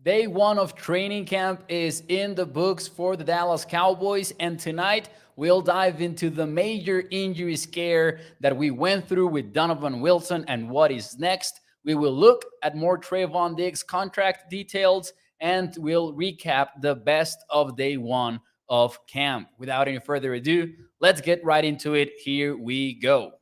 Day one of training camp is in the books for the Dallas Cowboys, and tonight we'll dive into the major injury scare that we went through with Donovan Wilson and what is next. We will look at more Trevon Diggs contract details, and we'll recap the best of day one of camp. Without any further ado, let's get right into it. Here we go.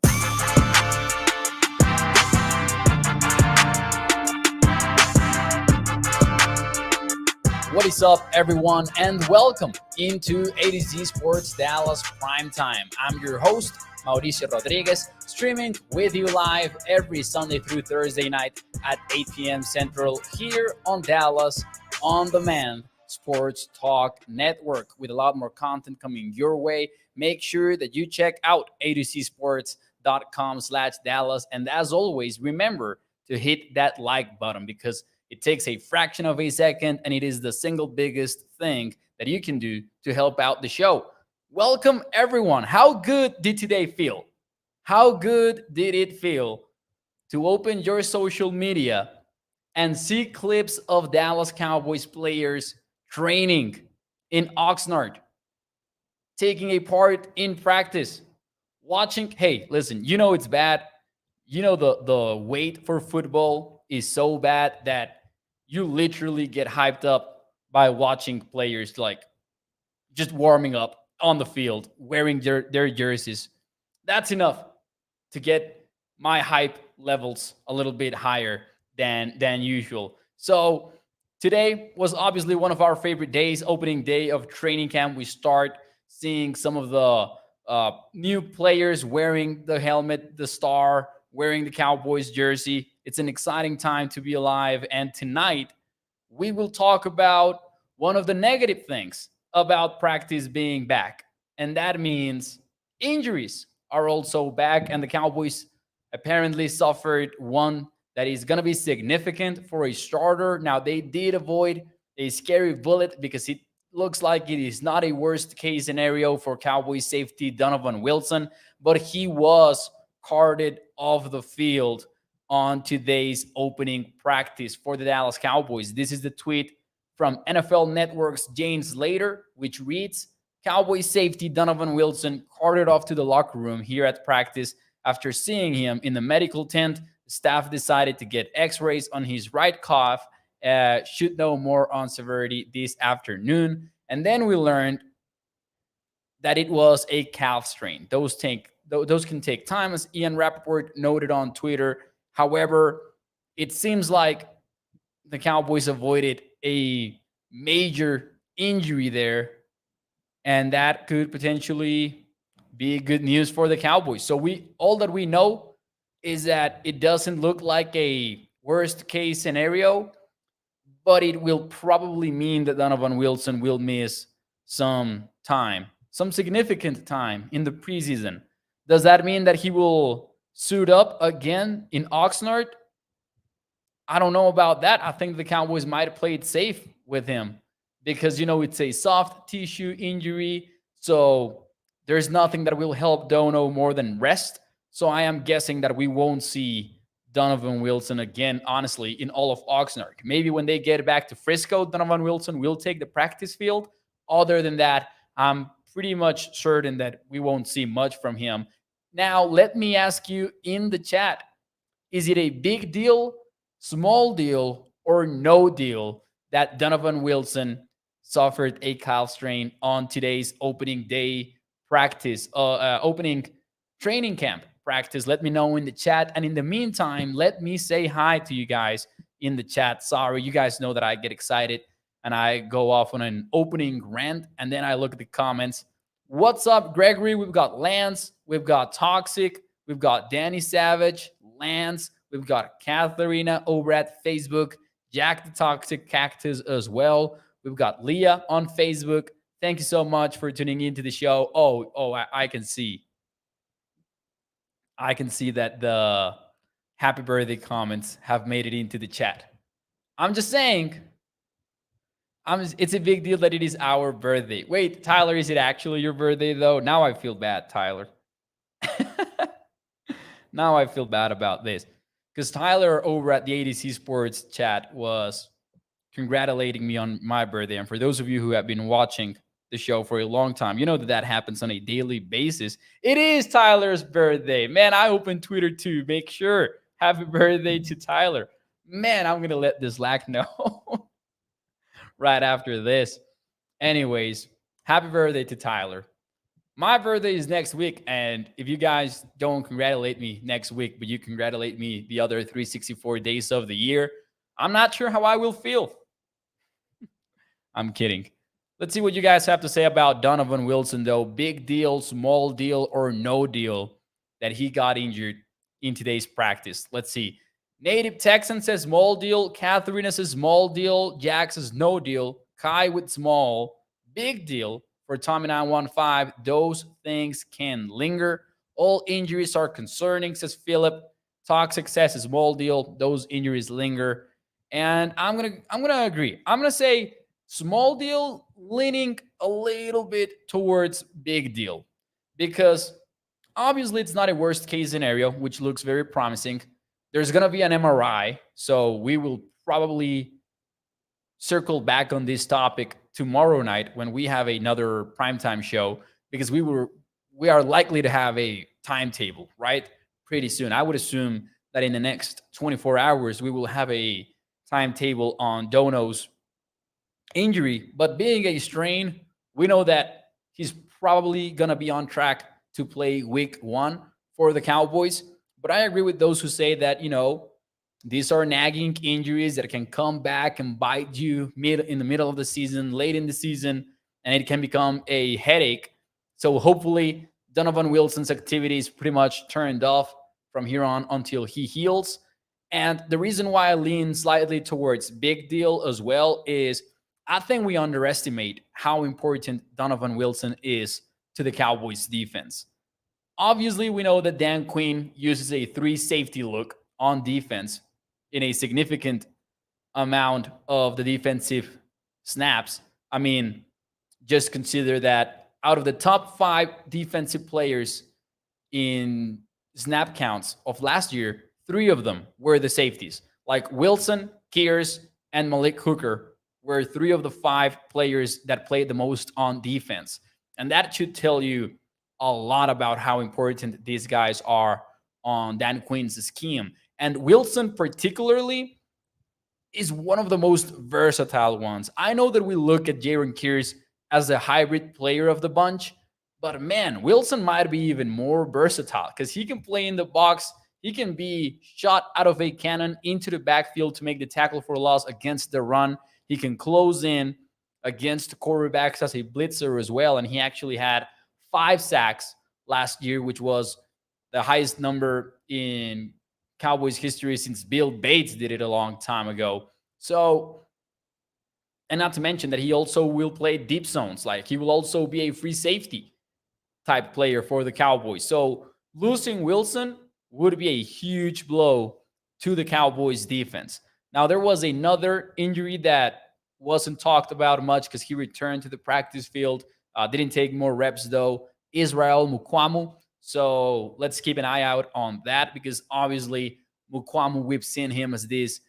What is up, everyone, and welcome into A to Z Sports Dallas Primetime. I'm your host, Mauricio Rodriguez, streaming with you live every Sunday through Thursday night at 8 p.m. Central here on Dallas On Demand Sports Talk Network, with a lot more content coming your way. Make sure that you check out a2csports.com/Dallas. And as always, remember to hit that like button because it takes a fraction of a second, and it is the single biggest thing that you can do to help out the show. Welcome, everyone. How good did today feel? How good did it feel to open your social media and see clips of Dallas Cowboys players training in Oxnard, taking a part in practice, watching? Hey, listen, you know it's bad. You know the wait for football is so bad that you literally get hyped up by watching players like just warming up on the field, wearing their jerseys. That's enough to get my hype levels a little bit higher than usual. So today was obviously one of our favorite days, opening day of training camp. We start seeing some of the new players wearing the helmet, the star, wearing the Cowboys jersey. It's an exciting time to be alive. And tonight, we will talk about one of the negative things about practice being back. And that means injuries are also back. And the Cowboys apparently suffered one that is going to be significant for a starter. Now, they did avoid a scary bullet because it looks like it is not a worst case scenario for Cowboys safety Donovan Wilson, but he was carted off the field on today's opening practice for the Dallas Cowboys. This is the tweet from NFL Network's Jane Slater, which reads, Cowboys safety Donovan Wilson carted off to the locker room here at practice. After seeing him in the medical tent, the staff decided to get x-rays on his right calf. Should know more on severity this afternoon. And then we learned that it was a calf strain. Those can take time, as Ian Rappaport noted on Twitter. However, it seems like the Cowboys avoided a major injury there, and that could potentially be good news for the Cowboys. So all that we know is that it doesn't look like a worst case scenario, but it will probably mean that Donovan Wilson will miss some time, some significant time in the preseason. Does that mean that he will suit up again in Oxnard? I don't know about that. I think the Cowboys might have played safe with him because, it's a soft tissue injury. So there's nothing that will help Dono more than rest. So I am guessing that we won't see Donovan Wilson again, honestly, in all of Oxnard. Maybe when they get back to Frisco, Donovan Wilson will take the practice field. Other than that, I'm pretty much certain that we won't see much from him. Now, let me ask you in the chat, is it a big deal, small deal, or no deal that Donovan Wilson suffered a calf strain on today's opening day practice, opening training camp practice? Let me know in the chat. And in the meantime, let me say hi to you guys in the chat. Sorry, you guys know that I get excited and I go off on an opening rant, and then I look at the comments. What's up, Gregory? We've got Lance. We've got Toxic. We've got Danny Savage, Lance. We've got Katharina over at Facebook. Jack the Toxic Cactus as well. We've got Leah on Facebook. Thank you so much for tuning into the show. I can see. I can see that the happy birthday comments have made it into the chat. I'm just saying, it's a big deal that it is our birthday. Wait, Tyler, is it actually your birthday, though? Now I feel bad, Tyler. Now I feel bad about this. Because Tyler over at the ADC Sports chat was congratulating me on my birthday. And for those of you who have been watching the show for a long time, you know that that happens on a daily basis. It is Tyler's birthday. Man, I opened Twitter to make sure. Happy birthday to Tyler. Man, I'm going to let this lack know right after this. Anyways, happy birthday to Tyler. My birthday is next week, and if you guys don't congratulate me next week, but you congratulate me the other 364 days of the year, I'm not sure how I will feel. I'm kidding. Let's see what you guys have to say about Donovan Wilson, though. Big deal, small deal, or no deal that he got injured in today's practice. Let's see. Native Texan says small deal. Catherine says small deal. Jack says no deal. Kai with small. Big deal for Tommy 915. Those things can linger. All injuries are concerning, says Philip. Toxic says small deal. Those injuries linger. And I'm gonna agree. I'm gonna say small deal leaning a little bit towards big deal because obviously it's not a worst case scenario, which looks very promising. There's going to be an MRI, so we will probably circle back on this topic tomorrow night when we have another primetime show because we are likely to have a timetable, right? Pretty soon. I would assume that in the next 24 hours we will have a timetable on Dono's injury, but being a strain, we know that he's probably going to be on track to play week 1 for the Cowboys. But I agree with those who say that, these are nagging injuries that can come back and bite you in the middle of the season, late in the season, and it can become a headache. So hopefully Donovan Wilson's activity is pretty much turned off from here on until he heals. And the reason why I lean slightly towards big deal as well is I think we underestimate how important Donovan Wilson is to the Cowboys defense. Obviously, we know that Dan Quinn uses a 3 safety look on defense in a significant amount of the defensive snaps. I mean, just consider that out of the top 5 defensive players in snap counts of last year, 3 of them were the safeties. Like Wilson, Kears, and Malik Hooker were 3 of the 5 players that played the most on defense. And that should tell you a lot about how important these guys are on Dan Quinn's scheme. And Wilson particularly is one of the most versatile ones. I know that we look at Jaron Kears as a hybrid player of the bunch, but man, Wilson might be even more versatile because he can play in the box. He can be shot out of a cannon into the backfield to make the tackle for loss against the run. He can close in against quarterbacks as a blitzer as well. And he actually had 5 sacks last year, which was the highest number in Cowboys history since Bill Bates did it a long time ago. So, and not to mention that he also will play deep zones. Like he will also be a free safety type player for the Cowboys. So losing Wilson would be a huge blow to the Cowboys defense. Now, there was another injury that wasn't talked about much because he returned to the practice field. Didn't take more reps, though. Israel Mukuamu. So let's keep an eye out on that because obviously Mukuamu, we've seen him as this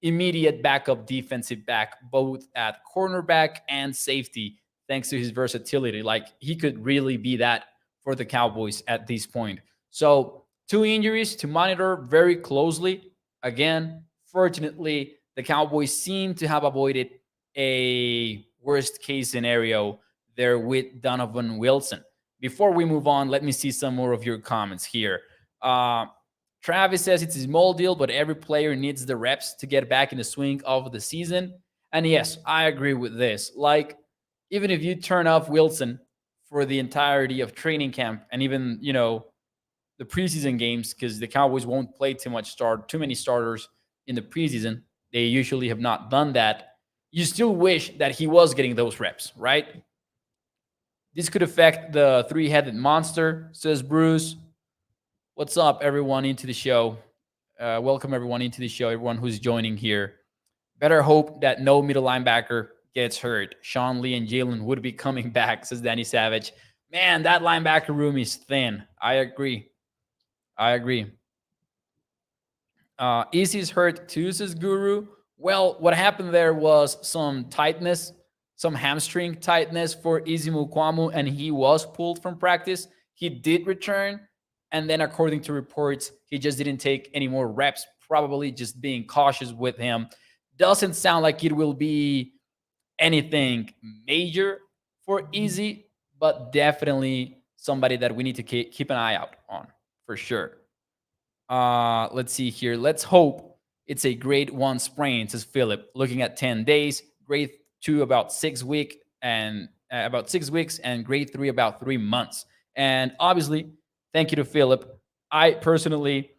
immediate backup defensive back, both at cornerback and safety, thanks to his versatility. Like he could really be that for the Cowboys at this point. So 2 injuries to monitor very closely. Again, fortunately, the Cowboys seem to have avoided a worst case scenario there with Donovan Wilson. Before we move on, let me see some more of your comments here. Travis says it's a small deal, but every player needs the reps to get back in the swing of the season. And yes, I agree with this. Like, even if you turn off Wilson for the entirety of training camp and even, the preseason games, because the Cowboys won't play too many starters in the preseason. They usually have not done that. You still wish that he was getting those reps, right? This could affect the 3-headed monster, says Bruce. What's up, everyone into the show? Welcome everyone into the show, everyone who's joining here. Better hope that no middle linebacker gets hurt. Sean Lee and Jalen would be coming back, says Danny Savage. Man, that linebacker room is thin. I agree. Easy's hurt too, says Guru. Well, what happened there was some tightness, some hamstring tightness for Izimu Kwamu, and he was pulled from practice. He did return, and then according to reports, he just didn't take any more reps, probably just being cautious with him. Doesn't sound like it will be anything major for Easy, but definitely somebody that we need to keep an eye out on for sure. Let's see here. Let's hope it's a grade one sprain, says Philip. Looking at 10 days, grade two about 6 week and about 6 weeks, and grade three about 3 months. And obviously, thank you to Philip. I personally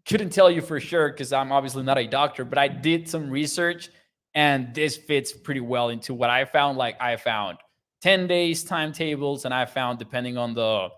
couldn't tell you for sure because I'm obviously not a doctor, but I did some research and this fits pretty well into what I found. Like I found 10 days timetables, and I found, depending on the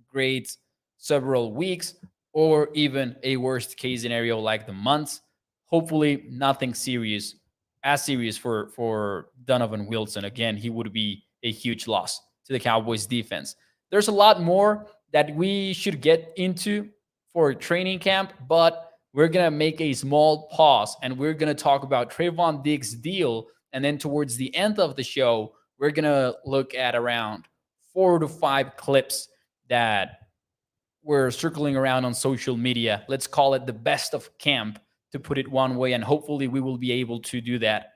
grades, several weeks, or even a worst case scenario like the months. Hopefully nothing serious, as serious for Donovan Wilson. Again, he would be a huge loss to the Cowboys defense. There's a lot more that we should get into for training camp, but we're going to make a small pause and we're going to talk about Trevon Diggs' deal. And then towards the end of the show, we're going to look at around 4 to 5 clips that were circling around on social media. Let's call it the best of camp, to put it one way. And hopefully we will be able to do that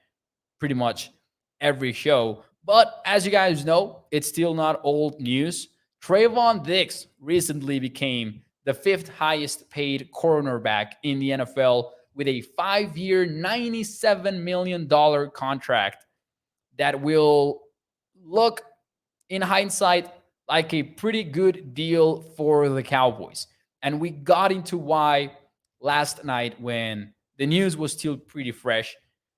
pretty much every show. But as you guys know, it's still not old news. Trevon Diggs recently became the fifth highest paid cornerback in the NFL with a 5-year, $97 million contract that will look, in hindsight, like a pretty good deal for the Cowboys. And we got into why last night when the news was still pretty fresh.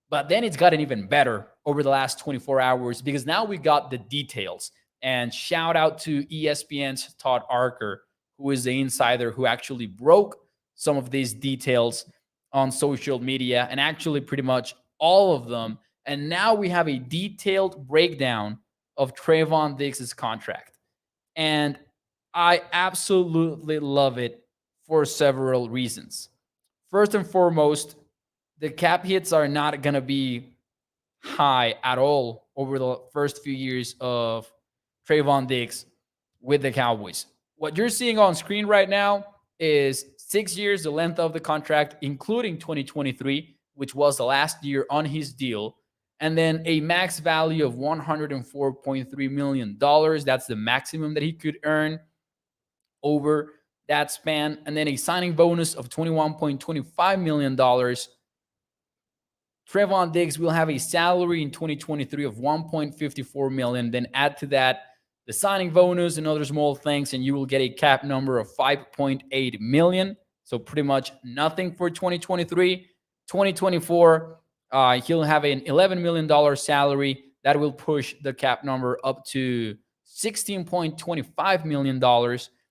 But then it's gotten even better over the last 24 hours because now we got the details. And shout out to ESPN's Todd Archer, who is the insider who actually broke some of these details on social media, and actually pretty much all of them. And now we have a detailed breakdown of Trevon Diggs' contract. And I absolutely love it for several reasons. First and foremost, the cap hits are not going to be high at all over the first few years of Trevon Diggs with the Cowboys. What you're seeing on screen right now is 6 years, the length of the contract, including 2023, which was the last year on his deal, and then a max value of $104.3 million. That's the maximum that he could earn over that span. And then a signing bonus of $21.25 million. Trevon Diggs will have a salary in 2023 of $1.54 million. Then add to that the signing bonus and other small things, and you will get a cap number of $5.8 million. So pretty much nothing for 2023. 2024, he'll have an $11 million salary. That will push the cap number up to $16.25 million.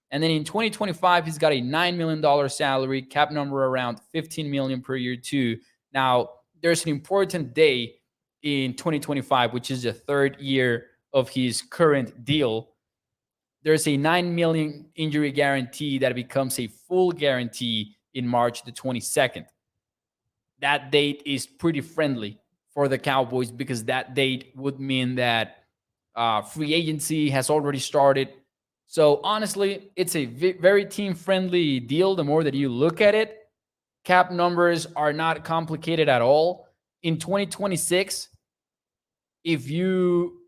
And then in 2025, he's got a $9 million salary, cap number around $15 million per year too. Now, there's an important day in 2025, which is the third year of his current deal. There's a $9 million injury guarantee that becomes a full guarantee in March the 22nd. That date is pretty friendly for the Cowboys because that date would mean that free agency has already started. So honestly, it's a very team-friendly deal the more that you look at it. Cap numbers are not complicated at all. In 2026, if you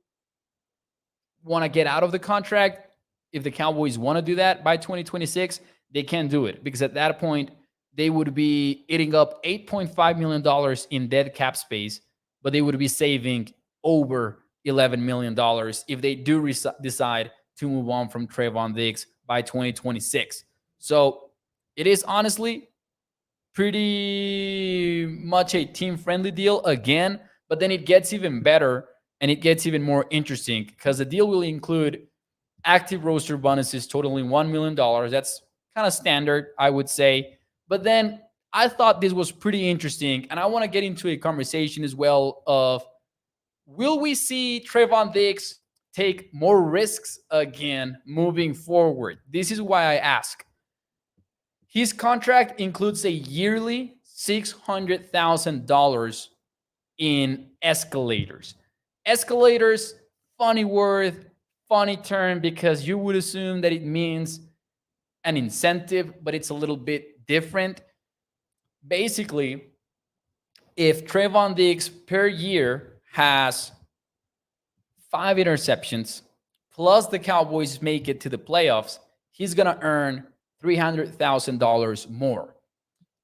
want to get out of the contract, if the Cowboys want to do that by 2026, they can do it because at that point, they would be eating up $8.5 million in dead cap space, but they would be saving over $11 million if they do decide to move on from Trevon Diggs by 2026. So it is honestly pretty much a team-friendly deal again, but then it gets even better and it gets even more interesting because the deal will include active roster bonuses totaling $1 million. That's kind of standard, I would say. But then I thought this was pretty interesting, and I want to get into a conversation as well of, will we see Trevon Diggs take more risks again moving forward? This is why I ask. His contract includes a yearly $600,000 in escalators. Escalators, funny word, funny term, because you would assume that it means an incentive, but it's a little bit different. Basically, if Trevon Diggs per year has 5 interceptions, plus the Cowboys make it to the playoffs, he's going to earn $300,000 more.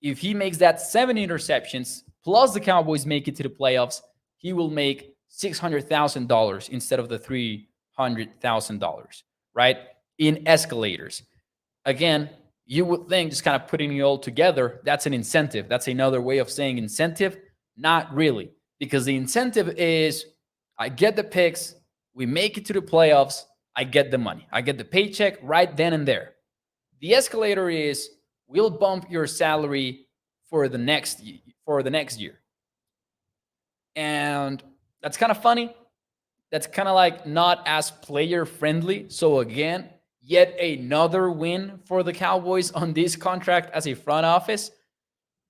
If he makes that 7 interceptions, plus the Cowboys make it to the playoffs, he will make $600,000 instead of the $300,000, right? In escalators. Again, you would think, just kind of putting it all together, that's an incentive. That's another way of saying incentive. Not really, because the incentive is I get the picks, we make it to the playoffs, I get the money, I get the paycheck right then and there. The escalator is we'll bump your salary for the next year. And that's kind of funny. That's kind of like not as player friendly. So again, yet another win for the Cowboys on this contract as a front office.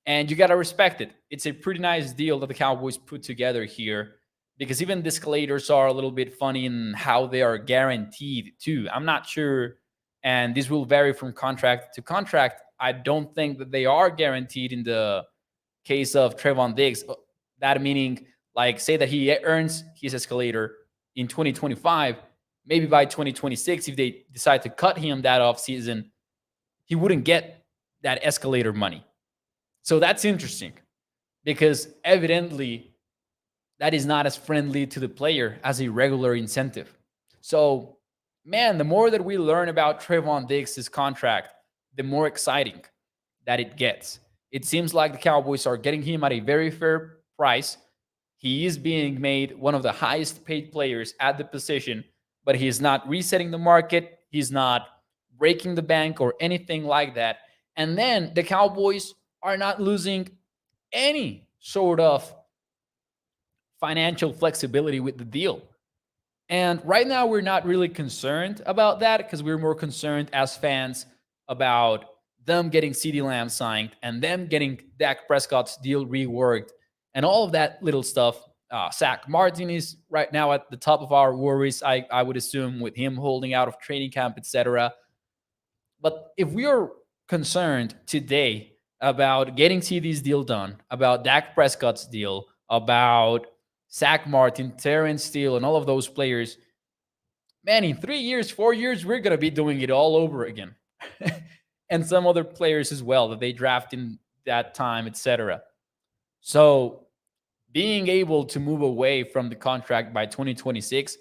And you got to respect it. It's a pretty nice deal that the Cowboys put together here, because even the escalators are a little bit funny in how they are guaranteed too. I'm not sure, and this will vary from contract to contract. I don't think that they are guaranteed in the case of Trevon Diggs. That meaning, like, say that he earns his escalator in 2025, maybe by 2026, if they decide to cut him that offseason, he wouldn't get that escalator money. So that's interesting, because evidently that is not as friendly to the player as a regular incentive. So, man, the more that we learn about Trevon Diggs' contract, the more exciting that it gets. It seems like the Cowboys are getting him at a very fair price. He is being made one of the highest paid players at the position, but he is not resetting the market. He's not breaking the bank or anything like that. And then the Cowboys are not losing any sort of financial flexibility with the deal. And right now, we're not really concerned about that, because we're more concerned as fans about them getting CeeDee Lamb signed and them getting Dak Prescott's deal reworked and all of that little stuff. Zach Martin is right now at the top of our worries, I would assume, with him holding out of training camp, etc. But if we are concerned today about getting CD's deal done, about Dak Prescott's deal, about Zach Martin, Terrence Steele, and all of those players, man, in 3 years, 4 years, we're going to be doing it all over again. And some other players as well that they draft in that time, etc. So being able to move away from the contract by 2026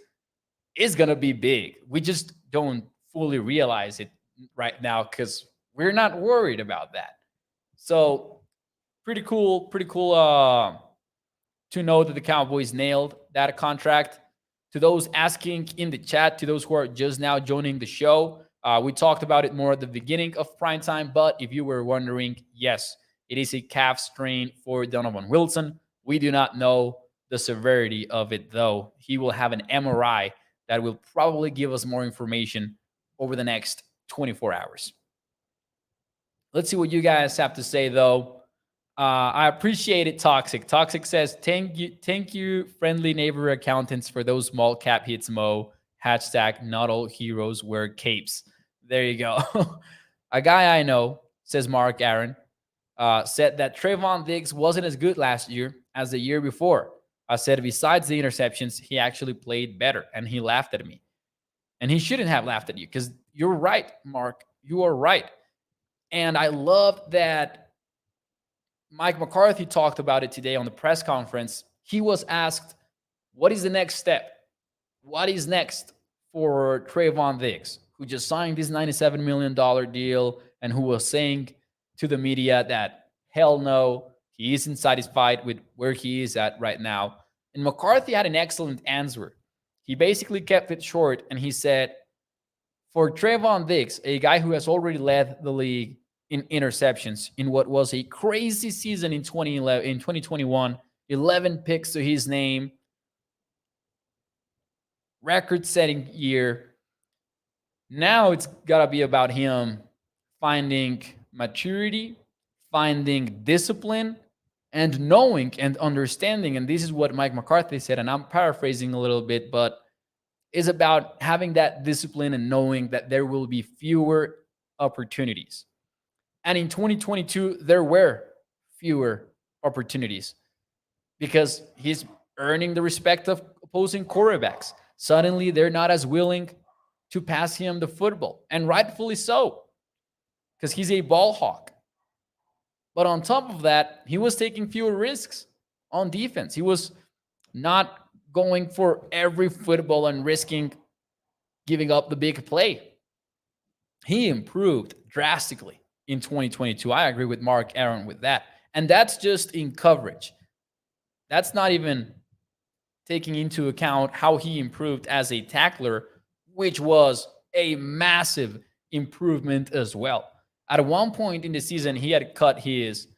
is going to be big. We just don't fully realize it right now because we're not worried about that. So pretty cool to know that the Cowboys nailed that contract. To those asking in the chat, to those who are just now joining the show, we talked about it more at the beginning of prime time, but if you were wondering, yes, it is a calf strain for Donovan Wilson. We do not know the severity of it, though. He will have an MRI that will probably give us more information over the next 24 hours. Let's see what you guys have to say, though. I appreciate it, Toxic. Toxic says, thank you, friendly neighbor accountants, for those small cap hits, Mo. Hashtag not all heroes wear capes. There you go. A guy I know, says Mark Aaron, said that Trevon Diggs wasn't as good last year as the year before. I said, besides the interceptions, he actually played better, and he laughed at me. And he shouldn't have laughed at you, because you're right, Mark. You are right. And I love that Mike McCarthy talked about it today on the press conference. He was asked, what is the next step? What is next for Trevon Diggs, who just signed this $97 million deal and who was saying to the media that, hell no, he isn't satisfied with where he is at right now. And McCarthy had an excellent answer. He basically kept it short, and he said, for Trevon Diggs, a guy who has already led the league in interceptions in what was a crazy season in 2021, 11 picks to his name, record-setting year. Now it's got to be about him finding maturity, finding discipline, and knowing and understanding, and this is what Mike McCarthy said, and I'm paraphrasing a little bit, but is about having that discipline and knowing that there will be fewer opportunities. And in 2022, there were fewer opportunities because he's earning the respect of opposing quarterbacks. Suddenly, they're not as willing to pass him the football, and rightfully so, because he's a ball hawk. But on top of that, he was taking fewer risks on defense. He was not going for every football and risking giving up the big play. He improved drastically in 2022. I agree with Mark Aaron with that. And that's just in coverage. That's not even taking into account how he improved as a tackler, which was a massive improvement as well. At one point in the season, he had cut his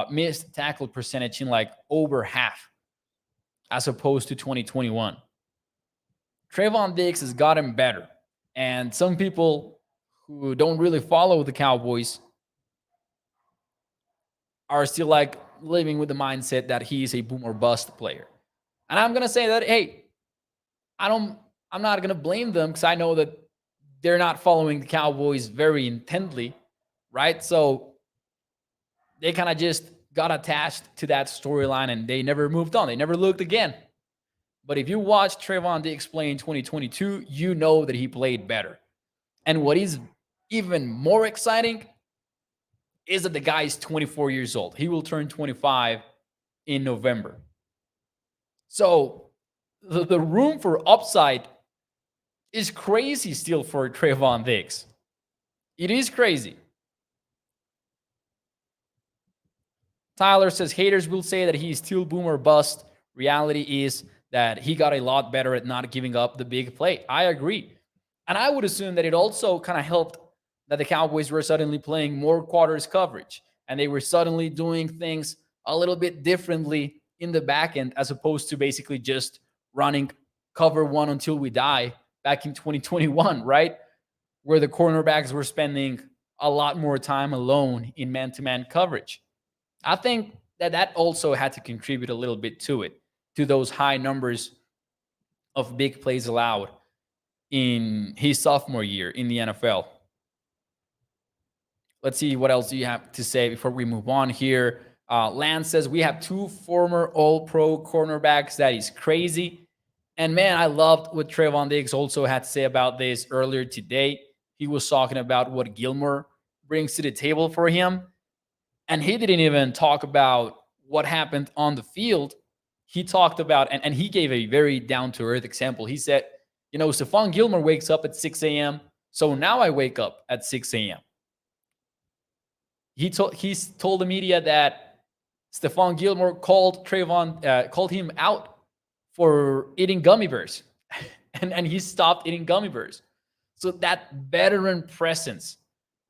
missed tackle percentage in like over half as opposed to 2021. Trevon Diggs has gotten better. And some people who don't really follow the Cowboys are still like living with the mindset that he is a boom or bust player. And I'm going to say that, hey, I'm not going to blame them because I know that they're not following the Cowboys very intently, right? So they kind of just got attached to that storyline and they never moved on. They never looked again. But if you watch Trevon Diggs play in 2022, you know that he played better. And what is even more exciting is that the guy is 24 years old. He will turn 25 in November. So the room for upside is crazy still for Trevon Diggs. It is crazy. Tyler says haters will say that he's still boom or bust. Reality is that he got a lot better at not giving up the big play. I agree. And I would assume that it also kind of helped that the Cowboys were suddenly playing more quarters coverage and they were suddenly doing things a little bit differently in the back end as opposed to basically just running cover one until we die back in 2021, right? Where the cornerbacks were spending a lot more time alone in man-to-man coverage. I think that also had to contribute a little bit to it, to those high numbers of big plays allowed in his sophomore year in the NFL. Let's see what else do you have to say before we move on here. Lance says we have two former All-Pro cornerbacks. That is crazy. And man, I loved what Trevon Diggs also had to say about this earlier today. He was talking about what Gilmore brings to the table for him. And he didn't even talk about what happened on the field. He talked about, and he gave a very down-to-earth example. He said, Stephon Gilmore wakes up at 6 a.m., so now I wake up at 6 a.m. He's told the media that Stephon Gilmore called him out for eating gummy bears, and he stopped eating gummy bears. So that veteran presence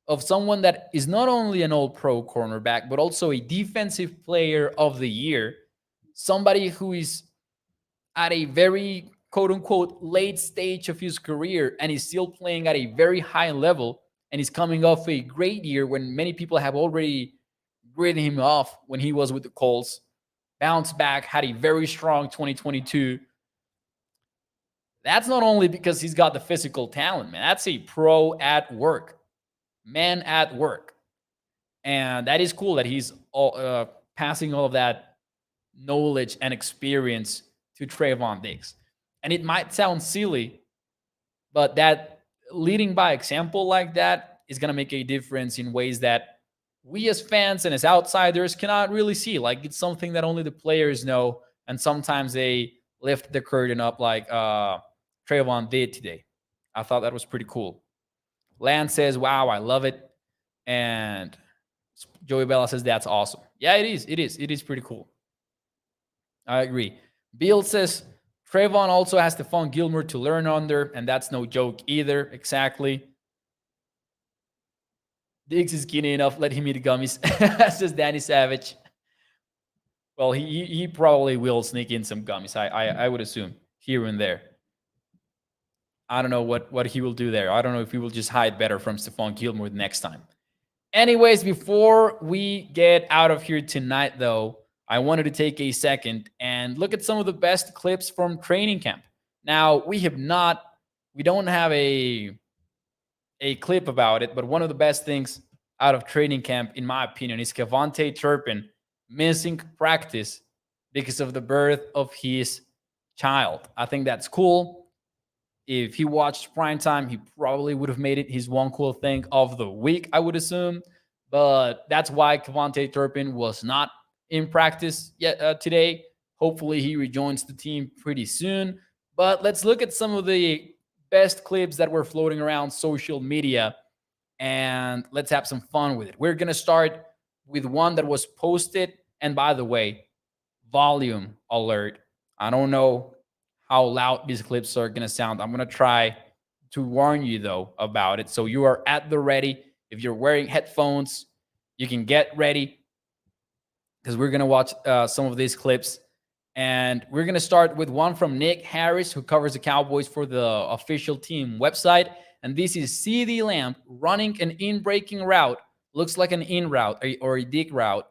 of someone that is not only an All-Pro cornerback, but also a defensive player of the year, somebody who is at a very quote-unquote late stage of his career and is still playing at a very high level and is coming off a great year when many people have already written him off when he was with the Colts, bounced back, had a very strong 2022. That's not only because he's got the physical talent, man. That's a pro at work. Man at work. And that is cool that he's passing all of that knowledge and experience to Trevon Diggs. And it might sound silly, but that leading by example like that is going to make a difference in ways that we as fans and as outsiders cannot really see. Like, it's something that only the players know, and sometimes they lift the curtain up like Trevon did today. I thought that was pretty cool. Lance says, wow, I love it. And Joey Bella says, that's awesome. Yeah, it is. It is pretty cool. I agree. Bill says, Trevon also has Stephon Gilmore to learn under, and that's no joke either. Exactly. Diggs is skinny enough. Let him eat gummies, says Danny Savage. Well, he probably will sneak in some gummies, I would assume, here and there. I don't know what he will do there. I don't know if he will just hide better from Stephon Gilmore next time. Anyways, before we get out of here tonight, though, I wanted to take a second and look at some of the best clips from training camp. Now, we don't have a clip about it, but one of the best things out of training camp, in my opinion, is Cavante Turpin missing practice because of the birth of his child. I think that's cool. If he watched prime time, he probably would have made it his one cool thing of the week, I would assume. But that's why Cavante Turpin was not in practice yet today. Hopefully, he rejoins the team pretty soon. But let's look at some of the best clips that were floating around social media and let's have some fun with it. We're going to start with one that was posted. And by the way, volume alert. I don't know how loud these clips are going to sound. I'm going to try to warn you, though, about it. So you are at the ready. If you're wearing headphones, you can get ready because we're going to watch some of these clips. And we're going to start with one from Nick Harris, who covers the Cowboys for the official team website. And this is CD Lamb running an in-breaking route. Looks like an in route or a dig route.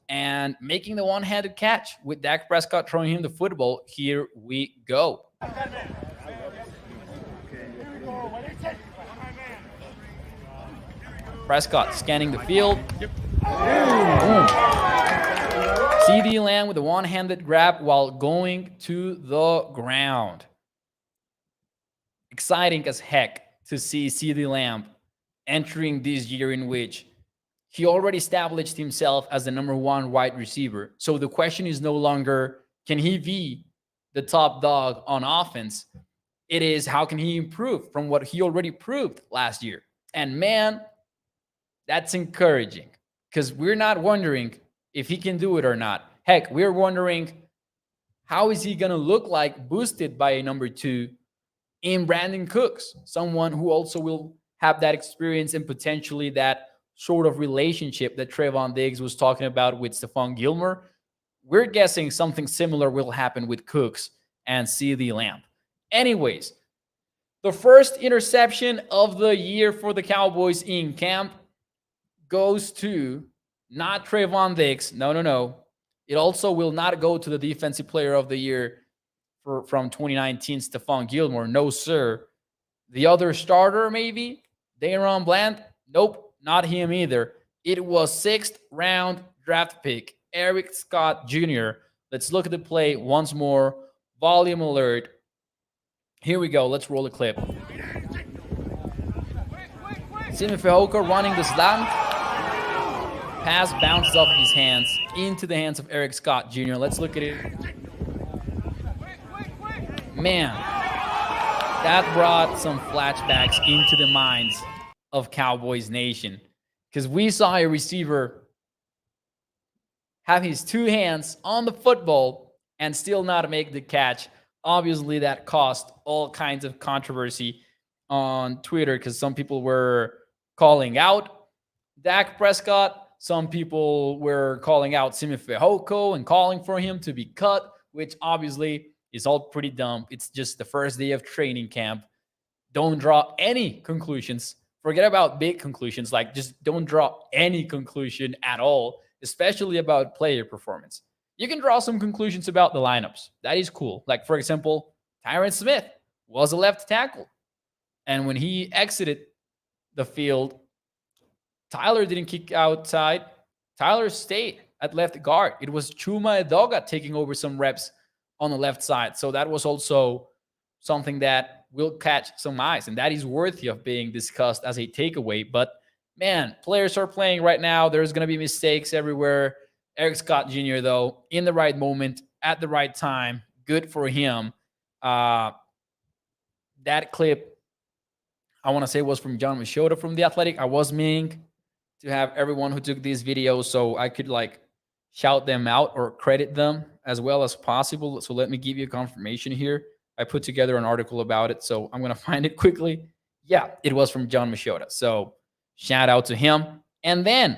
And making the one-handed catch with Dak Prescott throwing him the football. Here we go. Prescott scanning the field. CD Lamb with a one-handed grab while going to the ground. Exciting as heck to see CD Lamb entering this year in which he already established himself as the number one wide receiver. So the question is no longer, can he be the top dog on offense? It is, how can he improve from what he already proved last year? And man, that's encouraging because we're not wondering if he can do it or not. Heck, we're wondering, how is he going to look like boosted by a number two in Brandon Cooks, someone who also will have that experience and potentially that sort of relationship that Trevon Diggs was talking about with Stephon Gilmore. We're guessing something similar will happen with Cooks and CD Lamb. Anyways, the first interception of the year for the Cowboys in camp goes to not Trevon Diggs. No. It also will not go to the Defensive Player of the Year from 2019, Stephon Gilmore. No, sir. The other starter, maybe? Daron Bland? Nope. Not him either. It was 6th round draft pick, Eric Scott Jr. Let's look at the play once more. Volume alert. Here we go. Let's roll the clip. Simi Fehoko running the slant. Pass bounces off of his hands into the hands of Eric Scott Jr. Let's look at it. Man, that brought some flashbacks into the minds of Cowboys Nation, because we saw a receiver have his two hands on the football and still not make the catch. Obviously, that caused all kinds of controversy on Twitter because some people were calling out Dak Prescott. Some people were calling out Simi Fehoko and calling for him to be cut, which obviously is all pretty dumb. It's just the first day of training camp. Don't draw any conclusions. Forget about big conclusions. Like, just don't draw any conclusion at all, especially about player performance. You can draw some conclusions about the lineups. That is cool. Like, for example, Tyron Smith was a left tackle. And when he exited the field, Tyler didn't kick outside. Tyler stayed at left guard. It was Chuma Edoga taking over some reps on the left side. So that was also something that will catch some eyes, and that is worthy of being discussed as a takeaway. But man, players are playing right now. There's going to be mistakes everywhere. Eric Scott Jr., though, in the right moment, at the right time. Good for him. That clip, I want to say, was from John Machota from The Athletic. I was meaning to have everyone who took these videos so I could shout them out or credit them as well as possible. So let me give you a confirmation here. I put together an article about it, so I'm going to find it quickly. Yeah, it was from John Machota. So shout out to him. And then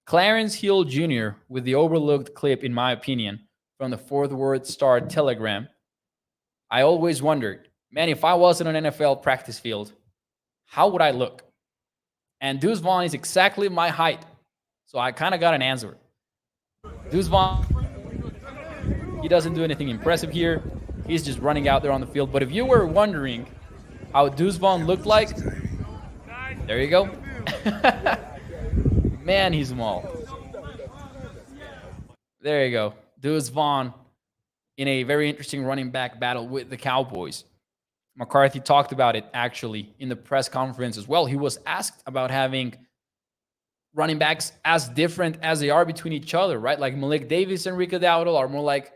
Clarence Hill Jr. with the overlooked clip, in my opinion, from the Fort Worth Star Telegram. I always wondered, man, if I was in an NFL practice field, how would I look? And Deuce Vaughn is exactly my height. So I kind of got an answer. Deuce Vaughn, he doesn't do anything impressive here. He's just running out there on the field. But if you were wondering how Deuce Vaughn looked like, there you go. Man, he's small. There you go. Deuce Vaughn in a very interesting running back battle with the Cowboys. McCarthy talked about it actually in the press conference as well. He was asked about having running backs as different as they are between each other, right? Like Malik Davis and Rico Dowdle are more like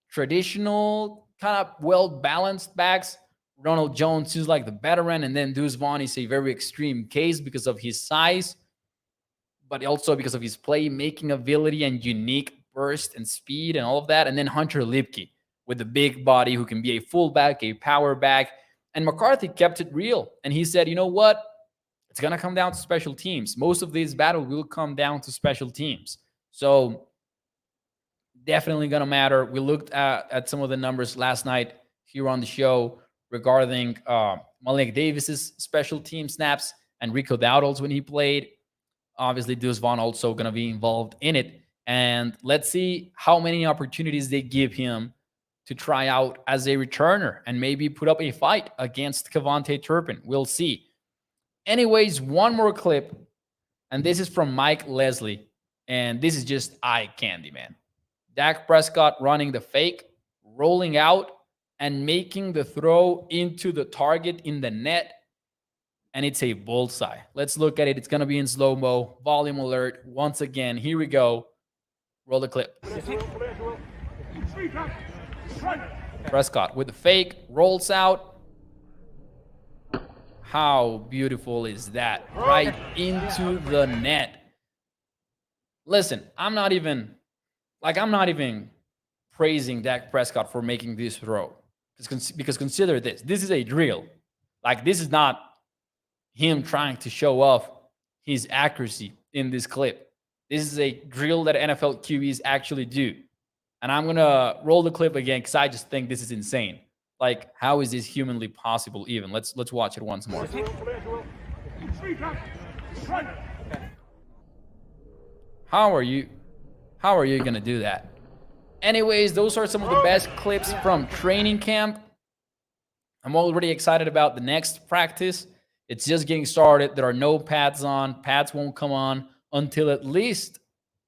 traditional, kind of well-balanced backs. Ronald Jones is like the veteran, and then Deuce Vaughn is a very extreme case because of his size, but also because of his playmaking ability and unique burst and speed and all of that. And then Hunter Lipke with the big body who can be a fullback, a power back. And McCarthy kept it real. And he said, you know what? It's going to come down to special teams. Most of these battles will come down to special teams. So definitely going to matter. We looked at some of the numbers last night here on the show regarding Malik Davis's special team snaps and Rico Dowdle's when he played. Obviously, Deuce Vaughn also going to be involved in it. And let's see how many opportunities they give him to try out as a returner and maybe put up a fight against Kevontae Turpin. We'll see. Anyways, one more clip, and this is from Mike Leslie, and this is just eye candy, man. Dak Prescott running the fake, rolling out, and making the throw into the target in the net, and it's a bullseye. Let's look at it. It's going to be in slow-mo. Volume alert. Once again, here we go. Roll the clip. Prescott with the fake, rolls out. How beautiful is that? Right into the net. Listen, I'm not even praising Dak Prescott for making this throw. Because consider this. This is a drill. Like, this is not him trying to show off his accuracy in this clip. This is a drill that NFL QBs actually do. And I'm going to roll the clip again because I just think this is insane. Like, how is this humanly possible even? Let's watch it once more. How are you going to do that? Anyways, those are some of the best clips from training camp. I'm already excited about the next practice. It's just getting started. There are no pads on. Pads won't come on until at least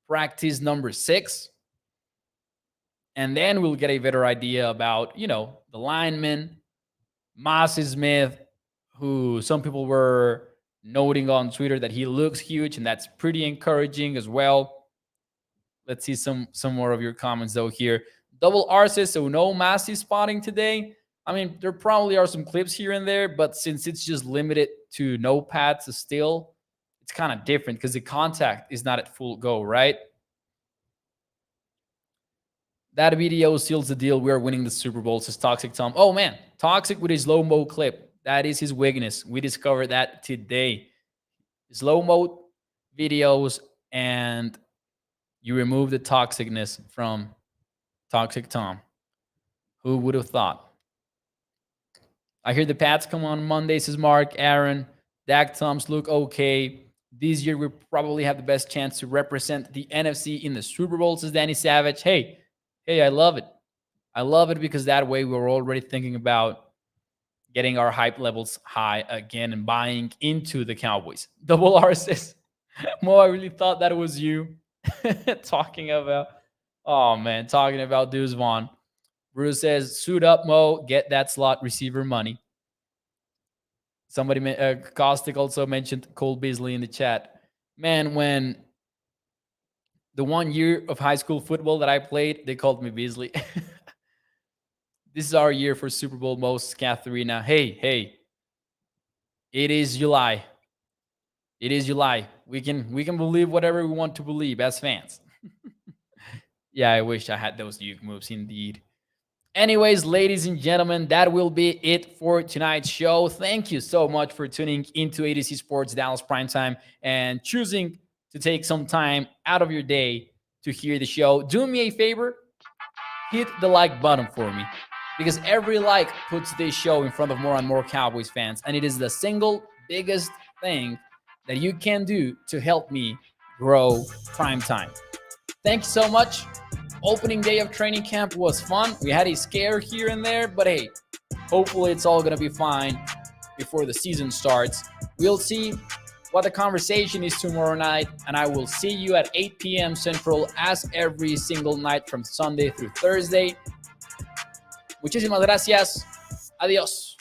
practice number 6. And then we'll get a better idea about, the linemen, Mazi Smith, who some people were noting on Twitter that he looks huge, and that's pretty encouraging as well. Let's see some more of your comments, though, here. Double R says, so no Mazi spotting today. I mean, there probably are some clips here and there, but since it's just limited to no pads still, it's kind of different because the contact is not at full go, right? That video seals the deal. We are winning the Super Bowl, says Toxic Tom. Oh, man. Toxic with a slow-mo clip. That is his weakness. We discovered that today. Slow-mo videos, and you remove the toxicness from Toxic Tom. Who would have thought? I hear the Pats come on Monday, says Mark. Aaron. Dak Toms look okay. This year, we probably have the best chance to represent the NFC in the Super Bowl, says Danny Savage. Hey, I love it. I love it because that way we're already thinking about getting our hype levels high again and buying into the Cowboys. Double R says, Mo, I really thought that was you talking about Deuce Vaughn. Bruce says, suit up, Mo, get that slot receiver money. Somebody, Caustic also mentioned Cole Beasley in the chat. Man, when the 1 year of high school football that I played, they called me Beasley. This is our year for Super Bowl most Scath Arena. Hey, it is July. It is July. We can believe whatever we want to believe as fans. Yeah, I wish I had those Duke moves indeed. Anyways, ladies and gentlemen, that will be it for tonight's show. Thank you so much for tuning into ADC Sports Dallas Primetime and choosing to take some time out of your day to hear the show. Do me a favor, hit the like button for me, because every like puts this show in front of more and more Cowboys fans, and it is the single biggest thing that you can do to help me grow Primetime. Thank you so much. Opening day of training camp was fun. We had a scare here and there, but hey, hopefully it's all going to be fine before the season starts. We'll see what the conversation is tomorrow night, and I will see you at 8 p.m. Central as every single night from Sunday through Thursday. Muchísimas gracias. Adiós.